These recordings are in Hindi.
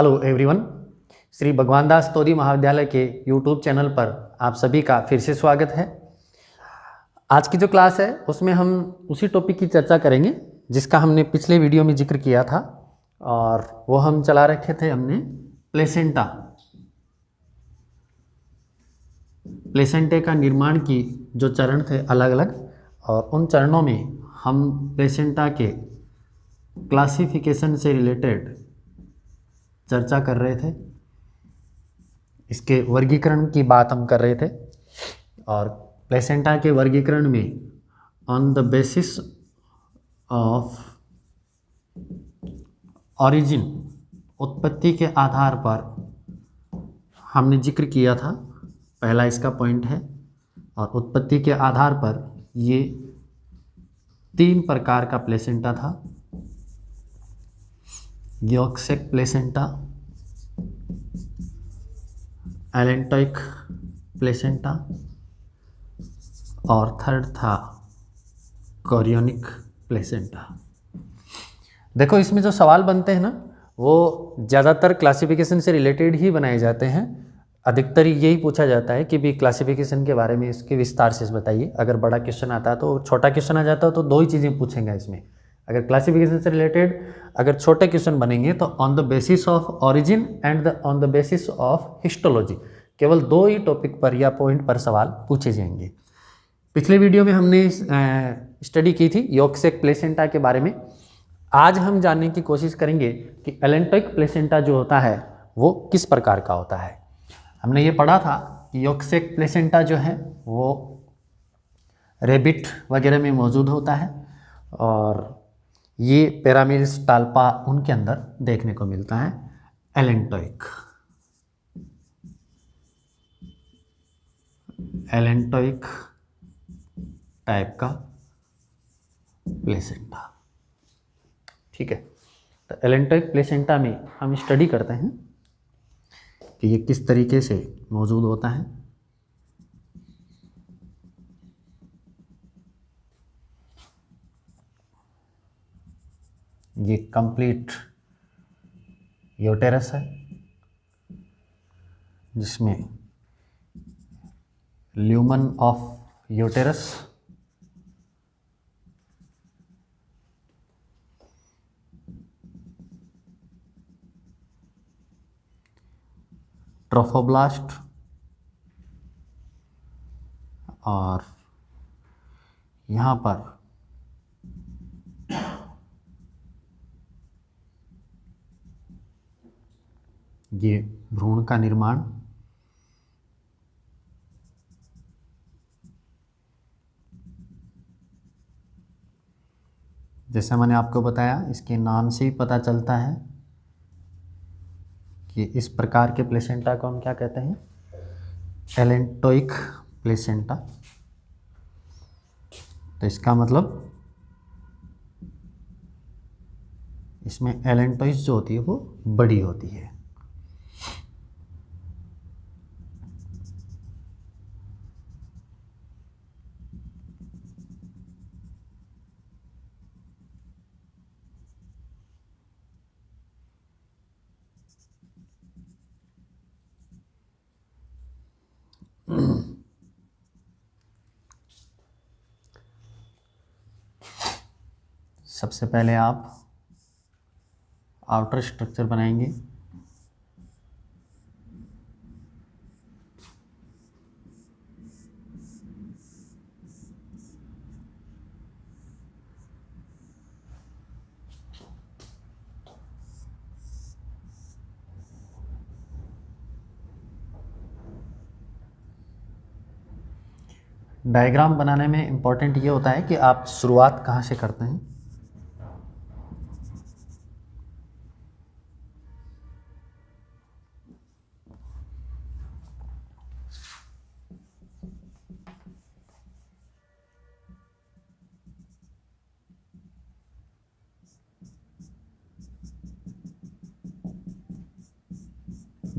हेलो एवरीवन, श्री भगवान दास तोरी महाविद्यालय के यूट्यूब चैनल पर आप सभी का फिर से स्वागत है। आज की जो क्लास है उसमें हम उसी टॉपिक की चर्चा करेंगे जिसका हमने पिछले वीडियो में जिक्र किया था, और वो हम चला रखे थे हमने प्लेसेंटा। प्लेसेंटे का निर्माण की जो चरण थे अलग अलग, और उन चरणों में हम प्लेसेंटा के क्लासिफिकेशन से रिलेटेड चर्चा कर रहे थे। इसके वर्गीकरण की बात हम कर रहे थे, और प्लेसेंटा के वर्गीकरण में on the basis of origin, उत्पत्ति के आधार पर हमने जिक्र किया था, पहला इसका पॉइंट है। और उत्पत्ति के आधार पर ये 3 प्रकार का प्लेसेंटा था: योर्कशैक प्लेसेंटा, एलेंटोइक प्लेसेंटा, और थर्ड था कोरियोनिक प्लेसेंटा। देखो, इसमें जो सवाल बनते हैं ना, वो ज़्यादातर क्लासिफिकेशन से रिलेटेड ही बनाए जाते हैं। अधिकतर यही पूछा जाता है कि भी क्लासिफिकेशन के बारे में इसके विस्तार से बताइए। अगर बड़ा क्वेश्चन आता है तो, छोटा क्वेश्चन आ जाता है तो 2 ही चीज़ें पूछेंगे इसमें। अगर क्लासिफिकेशन से रिलेटेड अगर छोटे क्वेश्चन बनेंगे तो on the basis of origin and on the basis of histology, केवल 2 ही टॉपिक पर या पॉइंट पर सवाल पूछे जाएंगे। पिछले वीडियो में हमने स्टडी की थी योर्कशैक प्लेसेंटा के बारे में। आज हम जानने की कोशिश करेंगे कि एलेंटोइक प्लेसेंटा जो होता है वो किस प्रकार का होता है। हमने ये पढ़ा था कि योर्कशैक प्लेसेंटा जो है वो रेबिट वगैरह में मौजूद होता है, और ये पैरामील्स टाल्पा उनके अंदर देखने को मिलता है। एलेंटोइक टाइप का प्लेसेंटा, ठीक है। तो एलेंटोइक प्लेसेंटा में हम स्टडी करते हैं कि ये किस तरीके से मौजूद होता है। ये कंप्लीट यूटेरस है जिसमें ल्यूमन ऑफ यूटेरस, ट्रोफोब्लास्ट, और यहाँ पर ये भ्रूण का निर्माण, जैसा मैंने आपको बताया इसके नाम से ही पता चलता है कि इस प्रकार के प्लेसेंटा को हम क्या कहते हैं, एलेंटोइक प्लेसेंटा। तो इसका मतलब इसमें एलेंटोइस जो होती है वो बड़ी होती है। सबसे पहले आप आउटर स्ट्रक्चर बनाएंगे। डायग्राम बनाने में इम्पोर्टेंट ये होता है कि आप शुरुआत कहाँ से करते हैं।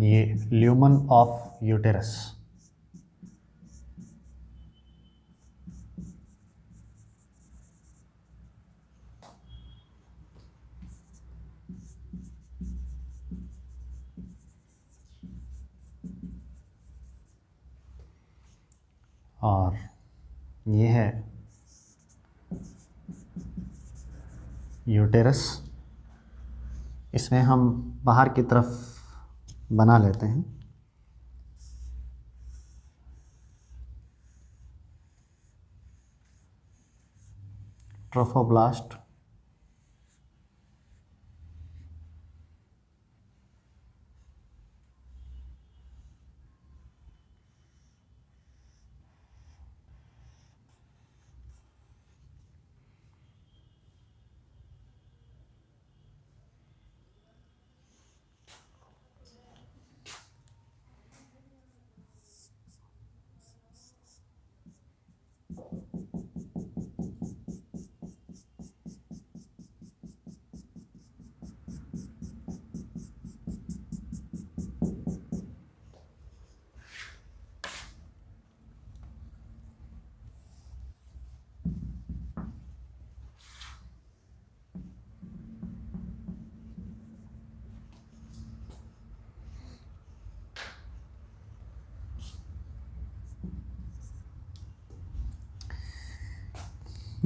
ये ल्यूमन ऑफ यूटेरस, और ये है यूटेरस। इसमें हम बाहर की तरफ बना लेते हैं। ट्रोफोब्लास्ट,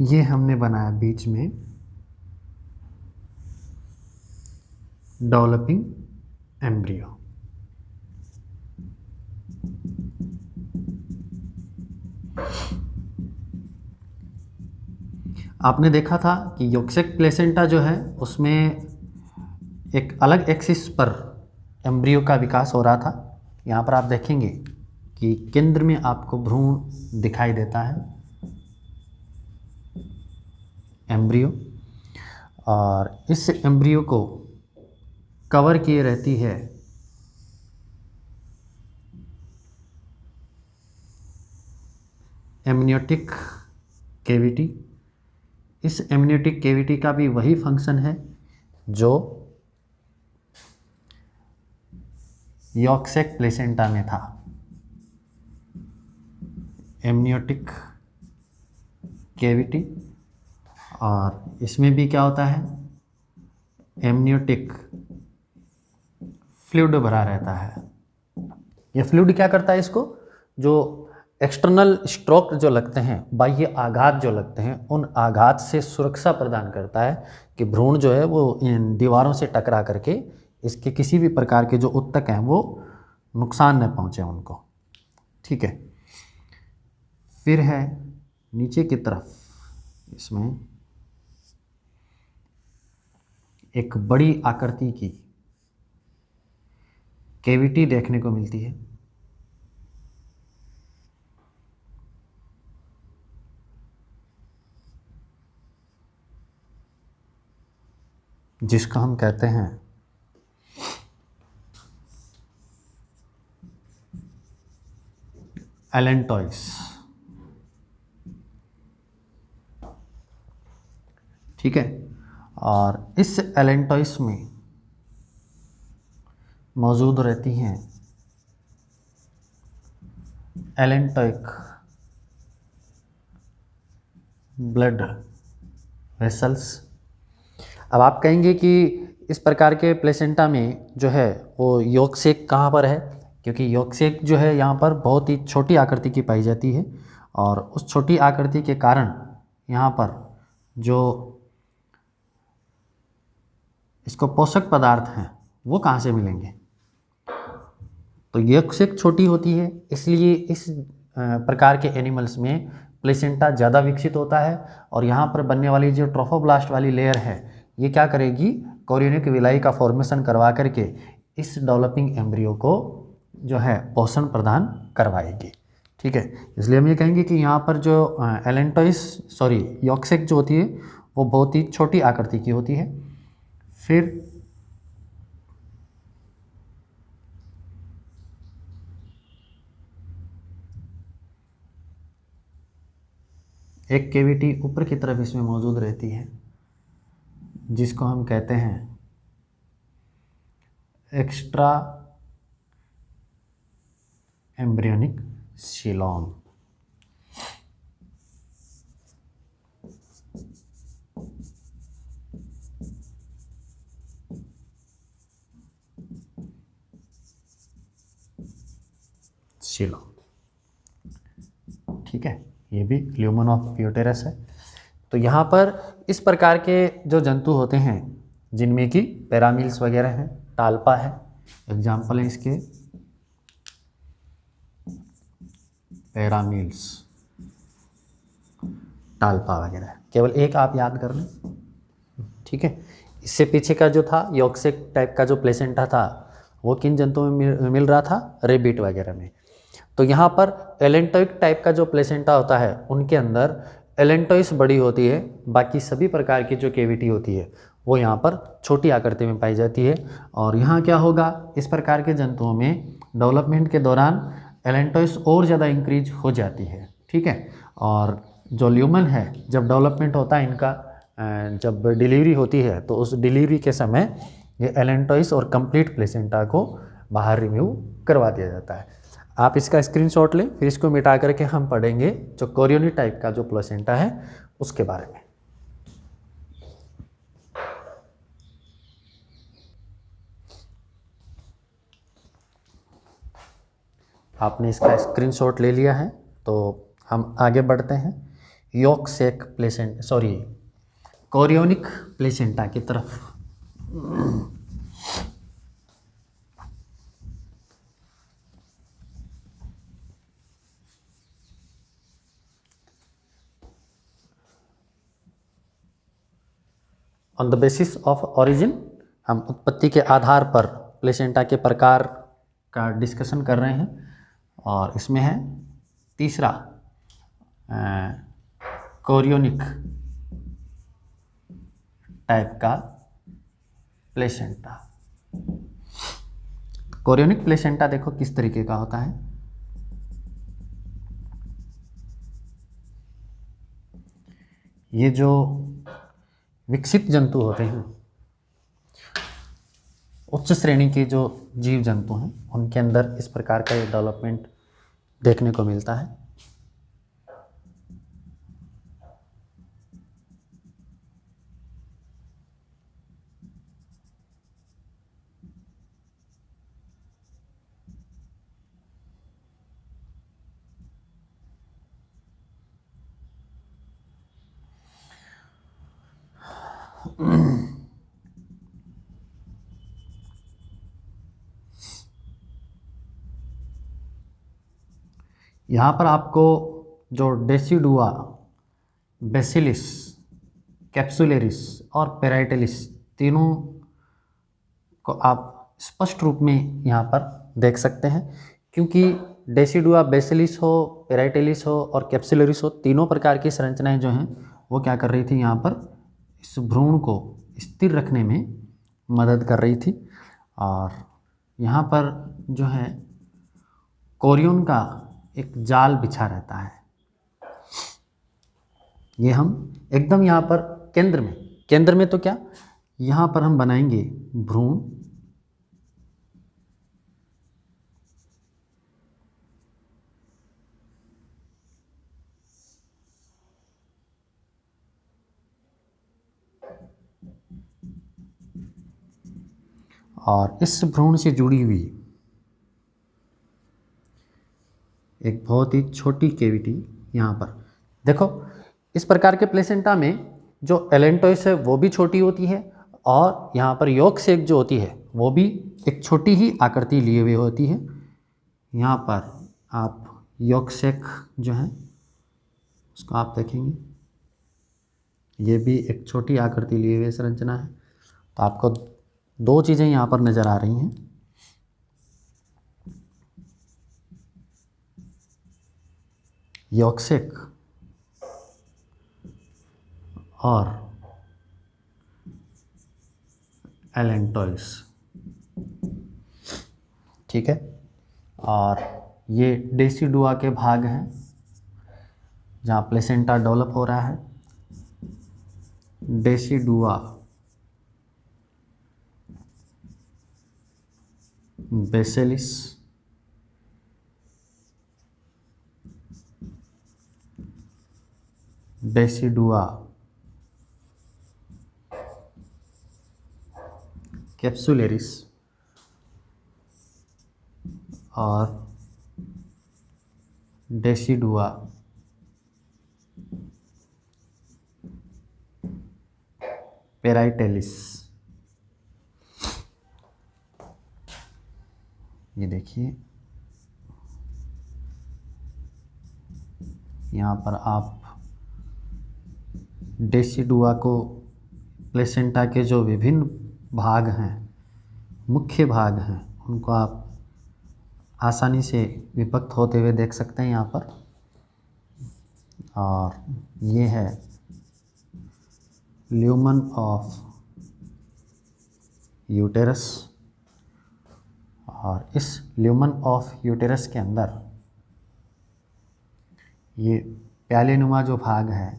ये हमने बनाया बीच में डेवलपिंग एम्ब्रियो। आपने देखा था कि योक्सेक प्लेसेंटा जो है उसमें एक अलग एक्सिस पर एम्ब्रियो का विकास हो रहा था। यहाँ पर आप देखेंगे कि केंद्र में आपको भ्रूण दिखाई देता है, एम्ब्रियो, और इस एम्ब्रियो को कवर किए रहती है एमनियोटिक कैविटी। इस एमनियोटिक कैविटी का भी वही फंक्शन है जो योक्सेक प्लेसेंटा में था। एमनियोटिक कैविटी, और इसमें भी क्या होता है, एमनियोटिक फ्लूइड भरा रहता है। ये फ्लूइड क्या करता है, इसको जो एक्सटर्नल स्ट्रोक जो लगते हैं, बाह्य आघात जो लगते हैं, उन आघात से सुरक्षा प्रदान करता है कि भ्रूण जो है वो इन दीवारों से टकरा करके इसके किसी भी प्रकार के जो उत्तक हैं वो नुकसान न पहुंचे उनको। ठीक है। फिर है नीचे की तरफ, इसमें एक बड़ी आकृति की कैविटी देखने को मिलती है, जिसका हम कहते हैं एलेंटॉइस। ठीक है। और इस एलेंटॉइस में मौजूद रहती हैं एलेंटॉइक ब्लड वेसल्स। अब आप कहेंगे कि इस प्रकार के प्लेसेंटा में जो है वो योगसेक कहाँ पर है, क्योंकि योगसेक जो है यहाँ पर बहुत ही छोटी आकृति की पाई जाती है, और उस छोटी आकृति के कारण यहाँ पर जो इसको पोषक पदार्थ हैं वो कहाँ से मिलेंगे। तो योगसेक छोटी होती है, इसलिए इस प्रकार के एनिमल्स में प्लेसेंटा ज़्यादा विकसित होता है, और यहाँ पर बनने वाली जो ट्रोफोब्लास्ट वाली लेयर है ये क्या करेगी, कोरियोनिक विलाई का फॉर्मेशन करवा करके इस डेवलपिंग एम्ब्रियो को जो है पोषण प्रदान करवाएगी। ठीक है। इसलिए हम ये कहेंगे कि यहाँ पर जो योगसेक जो होती है वो बहुत ही छोटी आकृति की होती है। फिर एक कैविटी ऊपर की तरफ इसमें मौजूद रहती है, जिसको हम कहते हैं एक्स्ट्रा एम्ब्रियोनिक सीलोम। ठीक है, ये भी ल्यूमन ऑफ यूटेरस है। तो यहाँ पर इस प्रकार के जो जंतु होते हैं जिनमें कि पैरामील्स वगैरह हैं, टाल्पा है, एग्जाम्पल है इसके पैरामील्स, टाल्पा वगैरह, केवल एक आप याद कर लें, ठीक है। इससे पीछे का जो था यॉर्कशेयर टाइप का जो प्लेसेंटा था वो किन जंतुओं में मिल रहा था, रेबिट वगैरह में। तो यहाँ पर एलेंटोइक टाइप का जो प्लेसेंटा होता है उनके अंदर एलेंटोइस बड़ी होती है, बाकी सभी प्रकार की जो केविटी होती है वो यहाँ पर छोटी आकृति में पाई जाती है। और यहाँ क्या होगा, इस प्रकार के जंतुओं में डेवलपमेंट के दौरान एलेंटोइस और ज़्यादा इंक्रीज हो जाती है, ठीक है। और जो ल्यूमन है, जब डेवलपमेंट होता है इनका, जब डिलीवरी होती है तो उस डिलीवरी के समय ये एलेंटोइस और कंप्लीट प्लेसेंटा को बाहर रिमूव करवा दिया जाता है। आप इसका स्क्रीनशॉट लें, फिर इसको मिटा करके हम पढ़ेंगे जो कोरियोनी टाइप का जो प्लेसेंटा है उसके बारे में। आपने इसका स्क्रीनशॉट ले लिया है तो हम आगे बढ़ते हैं यॉर्कशेयर प्लेसेंटा, सॉरी कोरियोनिक प्लेसेंटा की तरफ। On the basis of origin, हम उत्पत्ति के आधार पर प्लेसेंटा के प्रकार का डिस्कशन कर रहे हैं। और इसमें है तीसरा कोरियोनिक टाइप का प्लेसेंटा। कोरियोनिक प्लेसेंटा देखो किस तरीके का होता है। ये जो विकसित जंतु होते हैं, उच्च श्रेणी के जो जीव जंतु हैं, उनके अंदर इस प्रकार का ये डेवलपमेंट देखने को मिलता है। यहाँ पर आपको जो डेसिडुआ, बेसिलिस, कैप्सुलेरिस और पेराइटेलिस तीनों को आप स्पष्ट रूप में यहाँ पर देख सकते हैं, क्योंकि डेसिडुआ, बेसिलिस हो, पेराइटेलिस हो और कैप्सुलेरिस हो, तीनों प्रकार की संरचनाएं जो हैं वो क्या कर रही थी, यहाँ पर इस भ्रूण को स्थिर रखने में मदद कर रही थी। और यहाँ पर जो है कोरियन का एक जाल बिछा रहता है। ये हम एकदम यहाँ पर केंद्र में तो क्या, यहाँ पर हम बनाएंगे भ्रूण, और इस भ्रूण से जुड़ी हुई एक बहुत ही छोटी केविटी यहाँ पर देखो। इस प्रकार के प्लेसेंटा में जो एलेंटोइस है वो भी छोटी होती है, और यहाँ पर यॉर्कशेयर जो होती है वो भी एक छोटी ही आकृति लिए हुए होती है। यहाँ पर आप यॉर्कशेयर जो है उसको आप देखेंगे, ये भी एक छोटी आकृति लिए हुए संरचना है। तो आपको दो चीज़ें यहाँ पर नज़र आ रही हैं, यॉर्कशेयर और एलेंटोइस, ठीक है। और ये डेसिडुआ के भाग हैं जहाँ प्लेसेंटा डेवलप हो रहा है। डेसिडुआ, बेसिलिस, डेसिडुआ, कैप्सुलेरिस और डेसिडुआ पेराइटेलिस। ये देखिए यहाँ पर आप डेसिडुआ को प्लेसेंटा के जो विभिन्न भाग हैं, मुख्य भाग हैं, उनको आप आसानी से विभक्त होते हुए देख सकते हैं यहाँ पर। और ये है ल्यूमन ऑफ यूटेरस, और इस ल्यूमन ऑफ यूटेरस के अंदर ये प्यालेनुमा जो भाग है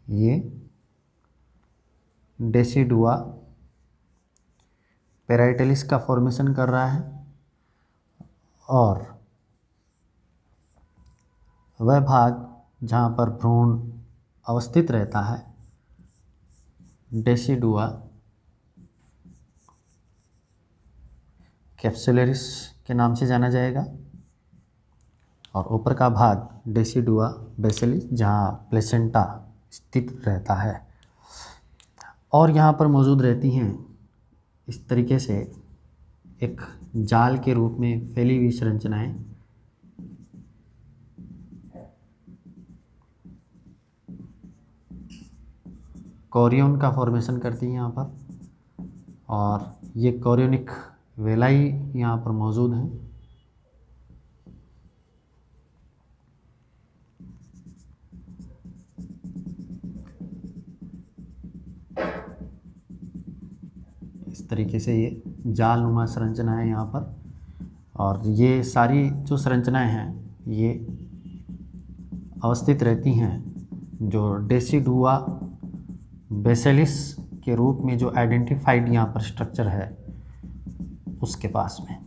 ये डेसिडुआ पेराइटेलिस का फॉर्मेशन कर रहा है, और वह भाग जहाँ पर भ्रूण अवस्थित रहता है डेसिडुआ कैप्सुलरिस के नाम से जाना जाएगा, और ऊपर का भाग डेसिडुआ बेसिलिस जहाँ प्लेसेंटा स्थित रहता है। और यहाँ पर मौजूद रहती हैं इस तरीके से एक जाल के रूप में फैली हुई संरचनाएं, कोरियन का फॉर्मेशन करती हैं यहाँ पर, और ये कोरियोनिक वेलाई यहाँ पर मौजूद हैं। इस तरीके से ये जाल नुमा संरचना है यहाँ पर, और ये सारी जो संरचनाएं हैं ये अवस्थित रहती हैं जो डेसिडुआ बेसिलिस के रूप में जो आइडेंटिफाइड यहाँ पर स्ट्रक्चर है उसके पास में।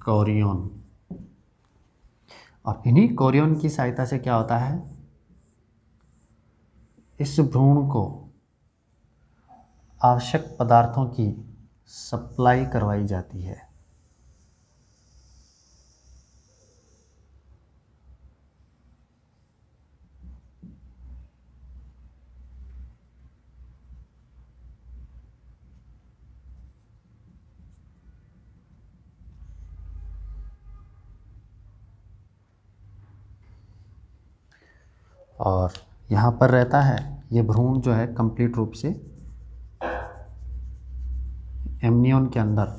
कोरियन, और इन्हीं कोरियन की सहायता से क्या होता है, इस भ्रूण को आवश्यक पदार्थों की सप्लाई करवाई जाती है। और यहाँ पर रहता है ये भ्रूण जो है कंप्लीट रूप से एमनियन के अंदर,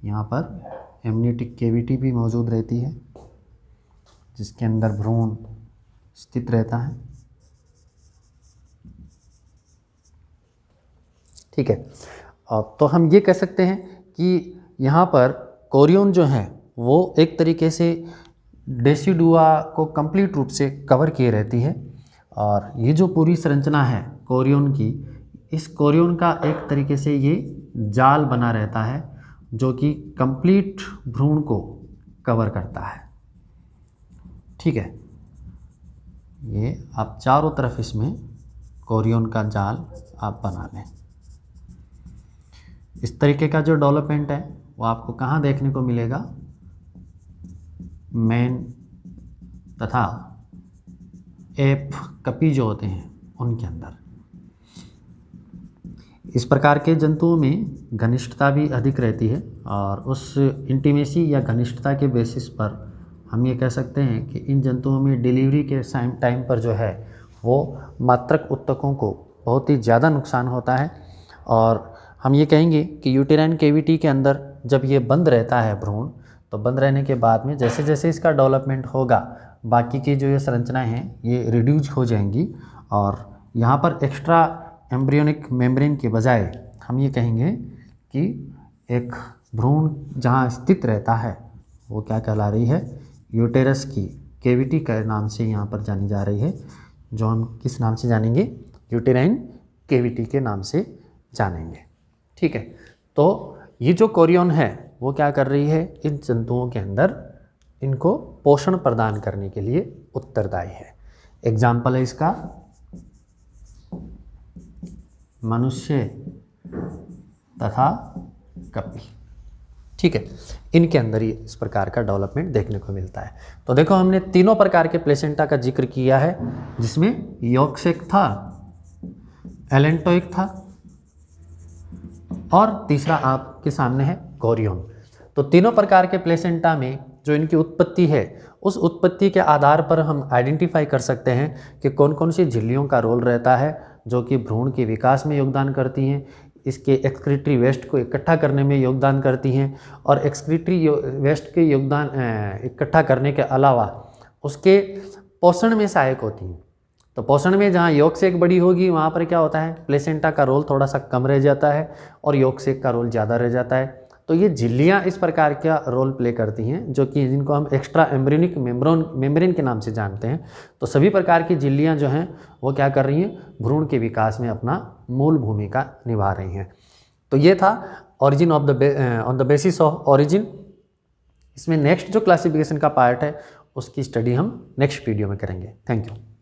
यहाँ पर एमनियोटिक कैविटी भी मौजूद रहती है जिसके अंदर भ्रूण स्थित रहता है। ठीक है, तो हम ये कह सकते हैं कि यहाँ पर कोरियन जो है वो एक तरीके से डेसिडुआ को कंप्लीट रूप से कवर किए रहती है, और ये जो पूरी संरचना है कोरियन की, इस कोरियन का एक तरीके से ये जाल बना रहता है जो कि कंप्लीट भ्रूण को कवर करता है। ठीक है, ये आप चारों तरफ इसमें कोरियन का जाल आप बना लें। इस तरीके का जो डेवलपमेंट है वो आपको कहाँ देखने को मिलेगा, मेन तथा एप कपी जो होते हैं उनके अंदर। इस प्रकार के जंतुओं में घनिष्ठता भी अधिक रहती है, और उस इंटीमेसी या घनिष्ठता के बेसिस पर हम ये कह सकते हैं कि इन जंतुओं में डिलीवरी के टाइम पर जो है वो मात्रक उत्तकों को बहुत ही ज़्यादा नुकसान होता है। और हम ये कहेंगे कि यूटेराइन कैविटी के अंदर जब ये बंद रहता है भ्रूण, तो बंद रहने के बाद में जैसे जैसे इसका डेवलपमेंट होगा बाकी की जो ये संरचनाएं हैं ये रिड्यूज हो जाएंगी, और यहाँ पर एक्स्ट्रा एम्ब्रियोनिक मेम्ब्रेन के बजाय हम ये कहेंगे कि एक भ्रूण जहाँ स्थित रहता है वो क्या कहला रही है, यूटेरस की कैविटी के नाम से यहाँ पर जानी जा रही है, जो हम किस नाम से जानेंगे, यूटेराइन कैविटी के नाम से जानेंगे। ठीक है, तो ये जो कोरियन है वो क्या कर रही है, इन जंतुओं के अंदर इनको पोषण प्रदान करने के लिए उत्तरदायी है। एग्जाम्पल है इसका मनुष्य तथा कपी। ठीक है, इनके अंदर ही इस प्रकार का डेवलपमेंट देखने को मिलता है। तो देखो हमने तीनों प्रकार के प्लेसेंटा का जिक्र किया है, जिसमें यॉर्क सेक था, एलेंटोइक था और तीसरा आपके सामने है गोरियन। तो तीनों प्रकार के प्लेसेंटा में जो इनकी उत्पत्ति है, उस उत्पत्ति के आधार पर हम आइडेंटिफाई कर सकते हैं कि कौन कौन सी झिल्लियों का रोल रहता है जो कि भ्रूण के विकास में योगदान करती हैं, इसके एक्सक्रीटरी वेस्ट को इकट्ठा करने में योगदान करती हैं, और एक्सक्रीटरी वेस्ट के योगदान इकट्ठा करने के अलावा उसके पोषण में सहायक होती हैं। तो पोषण में जहाँ यॉर्क सेक बड़ी होगी वहाँ पर क्या होता है, प्लेसेंटा का रोल थोड़ा सा कम रह जाता है और यॉर्क सेक का रोल ज़्यादा रह जाता है। तो ये झिल्लियाँ इस प्रकार का रोल प्ले करती हैं, जो कि जिनको हम एक्स्ट्रा एम्ब्रियोनिक मेम्ब्रेन के नाम से जानते हैं। तो सभी प्रकार की झिल्लियाँ जो हैं वो क्या कर रही हैं, भ्रूण के विकास में अपना मूल भूमिका निभा रही हैं। तो ये था origin of on the basis of origin. इसमें नेक्स्ट जो क्लासिफिकेशन का पार्ट है उसकी स्टडी हम नेक्स्ट वीडियो में करेंगे। Thank you.